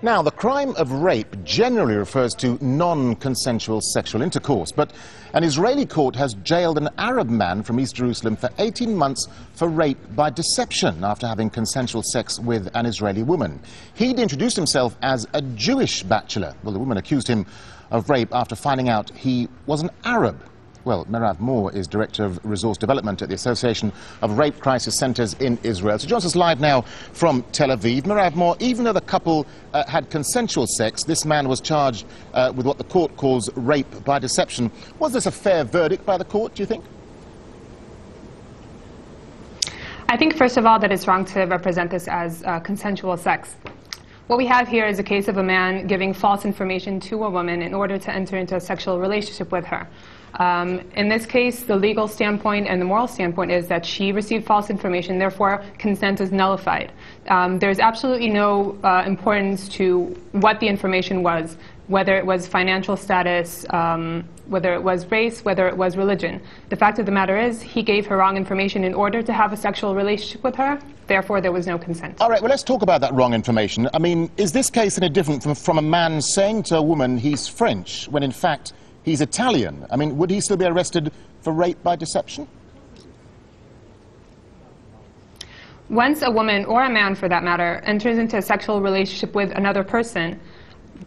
Now, the crime of rape generally refers to non-consensual sexual intercourse, but an Israeli court has jailed an Arab man from East Jerusalem for 18 months for rape by deception after having consensual sex with an Israeli woman. He'd introduced himself as a Jewish bachelor. Well, the woman accused him of rape after finding out he was an Arab. Well, Merav Moore is Director of Resource Development at the Association of Rape Crisis Centres in Israel. She joins us live now from Tel Aviv. Merav Moore, even though the couple had consensual sex, this man was charged with what the court calls rape by deception. Was this a fair verdict by the court, do you think? I think, first of all, that it's wrong to represent this as consensual sex. What we have here is a case of a man giving false information to a woman in order to enter into a sexual relationship with her. In this case, the legal standpoint and the moral standpoint is that she received false information, therefore consent is nullified. There's absolutely no importance to what the information was, whether it was financial status, whether it was race, whether it was religion. The fact of the matter is, he gave her wrong information in order to have a sexual relationship with her, therefore there was no consent. All right, well, let's talk about that wrong information. I mean, is this case any different from a man saying to a woman he's French, when in fact he's Italian? I mean, would he still be arrested for rape by deception? Once a woman, or a man for that matter, enters into a sexual relationship with another person,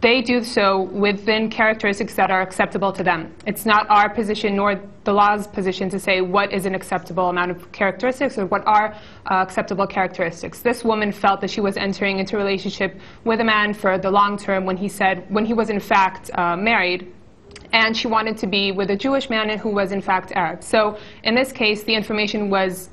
they do so within characteristics that are acceptable to them. It's not our position nor the law's position to say what is an acceptable amount of characteristics or what are acceptable characteristics. This woman felt that she was entering into a relationship with a man for the long term when he was in fact married, and she wanted to be with a Jewish man who was in fact Arab. So in this case, the information was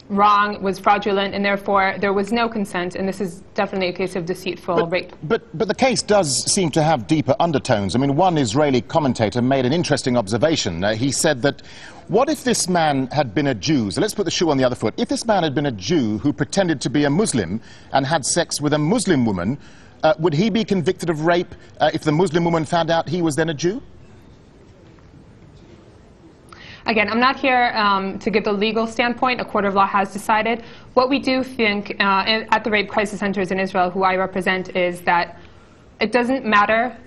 wrong, was fraudulent, and therefore there was no consent, and this is definitely a case of deceitful rape. But the case does seem to have deeper undertones. I mean, one Israeli commentator made an interesting observation. He said that, what if this man had been a Jew? So let's put the shoe on the other foot. If this man had been a Jew who pretended to be a Muslim and had sex with a Muslim woman, would he be convicted of rape if the Muslim woman found out he was then a Jew? Again, I'm not here to give the legal standpoint. A court of law has decided. What we do think at the Rape Crisis Centers in Israel, who I represent, is that it doesn't matter.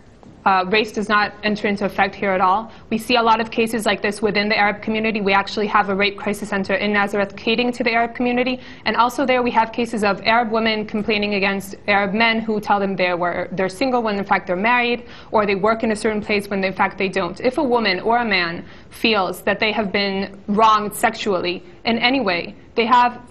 Race does not enter into effect here at all. We see a lot of cases like this within the Arab community. We actually have a rape crisis center in Nazareth catering to the Arab community. And also there we have cases of Arab women complaining against Arab men who tell them they're single when in fact they're married, or they work in a certain place when in fact they don't. If a woman or a man feels that they have been wronged sexually in any way, they have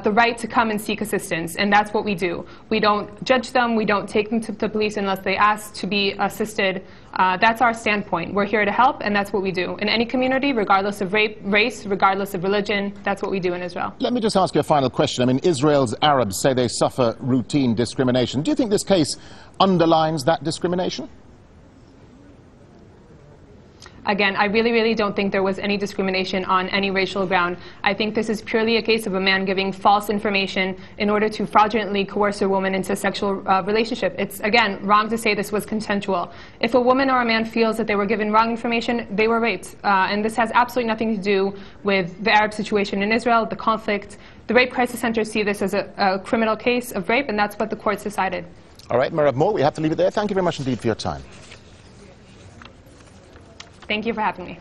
the right to come and seek assistance, and that's what we do. We don't judge them, we don't take them to the police unless they ask to be assisted. That's our standpoint. We're here to help, and that's what we do. In any community, regardless of race, regardless of religion, that's what we do in Israel. Let me just ask you a final question. I mean, Israel's Arabs say they suffer routine discrimination. Do you think this case underlines that discrimination? Again, I really don't think there was any discrimination on any racial ground. I think this is purely a case of a man giving false information in order to fraudulently coerce a woman into a sexual relationship. It's, again, wrong to say this was consensual. If a woman or a man feels that they were given wrong information, they were raped. And this has absolutely nothing to do with the Arab situation in Israel, the conflict. The Rape Crisis Centers see this as a criminal case of rape, and that's what the courts decided. All right, Merav Moore, we have to leave it there. Thank you very much indeed for your time. Thank you for having me.